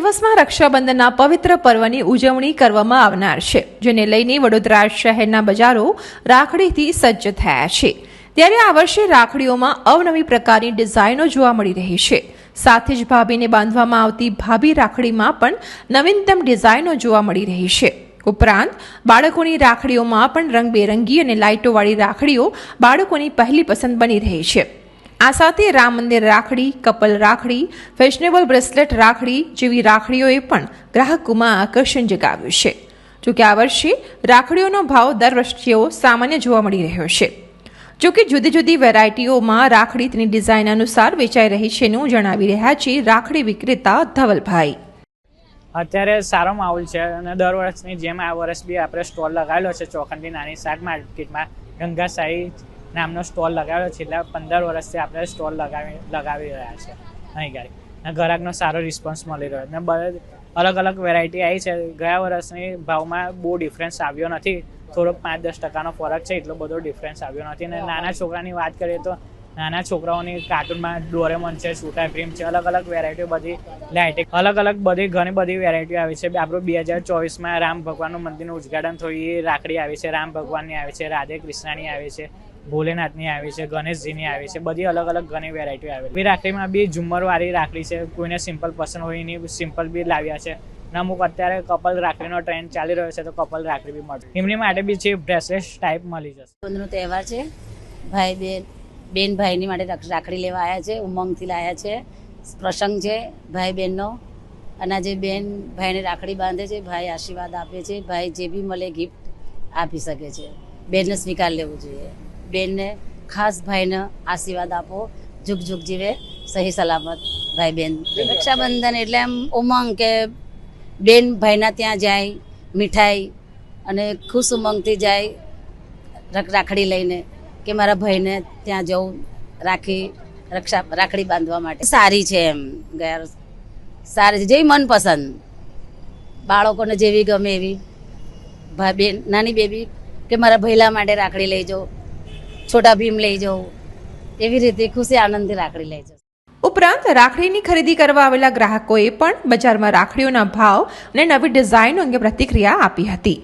દિવસમાં રક્ષાબંધનના પવિત્ર પર્વની ઉજવણી કરવામાં આવનાર છે, જેને લઈને વડોદરા શહેરના બજારો રાખડીથી સજ્જ થયા છે। ત્યારે આ વર્ષે રાખડીઓમાં અવનવી પ્રકારની ડિઝાઇનો જોવા મળી રહી છે। સાથે જ ભાભીને બાંધવામાં આવતી ભાભી રાખડીમાં પણ નવીનતમ ડિઝાઇનો જોવા મળી રહી છે। ઉપરાંત બાળકોની રાખડીઓમાં પણ રંગબેરંગી અને લાઇટોવાળી રાખડીઓ બાળકોની પહેલી પસંદ બની રહી છે। આ સાથે રામ મંદિર રાખડી, કપલ રાખડી, ફેશનેબલ બ્રેસલેટ રાખડી જેવી રાખડીઓએ પણ ગ્રાહકોમાં આકર્ષણ જગાવ્યું છે। જોકે આ વર્ષે રાખડીઓનો ભાવ દર વર્ષ જેવો સામાન્ય જોવા મળી રહ્યો છે। જોકે જુદી જુદી વેરાયટીઓમાં રાખડી તેની ડિઝાઇન અનુસાર વેચાઈ રહી છે નું જણાવી રહ્યા છે રાખડી વિક્રેતા ધવલભાઈ। અત્યારે સારો માહોલ છે અને દર વર્ષની જેમ આ વર્ષ બી આપણે સ્ટોલ લગાવેલો છે ચોખંડી નાની શાક માર્કેટમાં ગંગાસાઈ નામનો સ્ટોલ લગાવ્યો છે। છેલ્લા 15 વર્ષથી આપણે સ્ટોલ લગાવી રહ્યા છે અહીં ગાડી ગ્રાહકનો સારો રિસ્પોન્સ મળી રહ્યો અને અલગ અલગ વેરાયટી આવી છે। ગયા વર્ષની ભાવમાં બહુ ડિફરન્સ આવ્યો નથી, થોડોક 5-10% ફરક છે, એટલો બધો ડિફરન્સ આવ્યો નથી। અને નાના છોકરાની વાત કરીએ તો નાના છોકરાઓની કાર્ટૂનમાં ડોરેમોન છે, સુટા ક્રીમ છે, અલગ અલગ વેરાયટીઓ બધી લાઇટિંગ અલગ અલગ બધી ઘણી બધી વેરાયટીઓ આવી છે। આપણું 2024માં રામ ભગવાનનું મંદિરનું ઉદ્ઘાટન થયું, એ રાખડી આવી છે, રામ ભગવાનની આવી છે, રાધે કૃષ્ણની આવી છે, ભોલેનાથની આવી છે, ગણેશજીની આવી છે, બધી અલગ અલગ ઘણી વેરાયટીઓ આવી છે। રાખડીમાં બી ઝુમ્મરવાળી રાખડી છે, કોઈને સિમ્પલ પસંદ હોય એની સિમ્પલ બી લાવ્યા છે। અમુક અત્યારે કપલ રાખડીનો ટ્રેન્ડ ચાલી રહ્યો છે તો કપલ રાખડી બી મળશે, એમની માટે બી છે બ્રેસલેટ ટાઈપ મળી જશે। બંધનો તહેવાર છે, ભાઈ બેન ભાઈની માટે રાખડી લેવા આવ્યા છે, ઉમંગથી લાવ્યા છે, પ્રસંગ છે ભાઈ બહેનનો। અને જે બેન ભાઈને રાખડી બાંધે છે, ભાઈ આશીર્વાદ આપે છે, ભાઈ જે બી મળે ગિફ્ટ આપી શકે છે, બેનને સ્વીકાર લેવું જોઈએ। બેનને ખાસ ભાઈને આશીર્વાદ આપો, જુગ જુગ જીવે, સહી સલામત ભાઈ બેન। રક્ષાબંધન એટલે એમ ઉમંગ કે બેન ભાઈના ત્યાં જાય, મીઠાઈ અને ખુશ ઉમંગથી જાય રાખડી લઈને કે મારા ભાઈને ત્યાં જવું રાખડી બાંધવા માટે। સારી છે એમ સારી છે, જેવી મનપસંદ બાળકોને જેવી ગમે એવી બેન નાની બેબી કે મારા ભૈલા માટે રાખડી લઈ જાઉં, છોટા ભીમ લઈ જાઉં, એવી રીતે ખુશી આનંદથી રાખડી લઈ જાઉં। ઉપરાંત રાખડીની ખરીદી કરવા આવેલા ગ્રાહકોએ પણ બજારમાં રાખડીઓના ભાવ અને નવી ડિઝાઇનો અંગે પ્રતિક્રિયા આપી હતી।